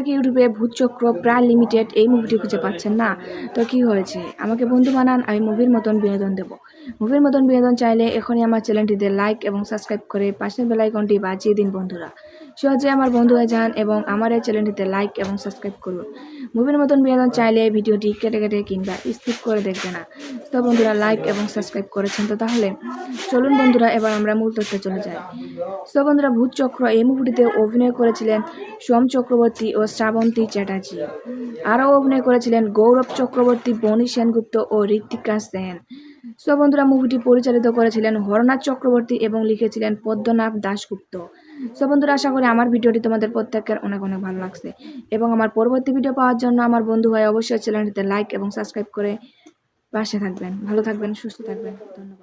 কি ইউটিউবে ভূতচক্র প্রায় লিমিটেড এই মুভিটি খুঁজে পাচ্ছেন না? তো কি হয়েছে, আমাকে বন্ধু বানান, আমি মুভির মতন বিনোদন দেব। মুভির মতন বিনোদন চাইলে এখনই আমার চ্যানেলটিতে লাইক এবং সাবস্ক্রাইব করে পাশের বেল আইকনটি বাজিয়ে দিন বন্ধুরা। সহজে আমার বন্ধু হয়ে যান এবং আমার এই চ্যানেলটিতে লাইক এবং সাবস্ক্রাইব করুন। মুভির মতন বিনোদন চাইলে ভিডিওটি কেটে কেটে কিংবা স্কিপ করে দেখবে না। তো বন্ধুরা, লাইক এবং সাবস্ক্রাইব করেছেন তো তাহলে চলুন বন্ধুরা, এবার আমরা মূল তথ্যে চলে যাই। তো বন্ধুরা, ভূতচক্র এই মুভিটিতে অভিনয় করেছিলেন সোম চক্রবর্তী ও শ্রাবন্তী চ্যাটার্জি। আরও অভিনয় করেছিলেন গৌরব চক্রবর্তী, বনি সেনগুপ্ত ও ঋত্বিকা সেন। সো বন্ধুরা, মুভিটি পরিচালিত করেছিলেন হরনাথ চক্রবর্তী এবং লিখেছিলেন পদ্মনাভ দাশগুপ্ত। সো বন্ধুরা, আশা করি আমার ভিডিওটি তোমাদের প্রত্যেকের অনেক অনেক ভালো লাগছে এবং আমার পরবর্তী ভিডিও পাওয়ার জন্য আমার বন্ধু হয়ে অবশ্যই চ্যানেলটিতে লাইক এবং সাবস্ক্রাইব করে পাশে থাকবেন। ভালো থাকবেন, সুস্থ থাকবেন। ধন্যবাদ।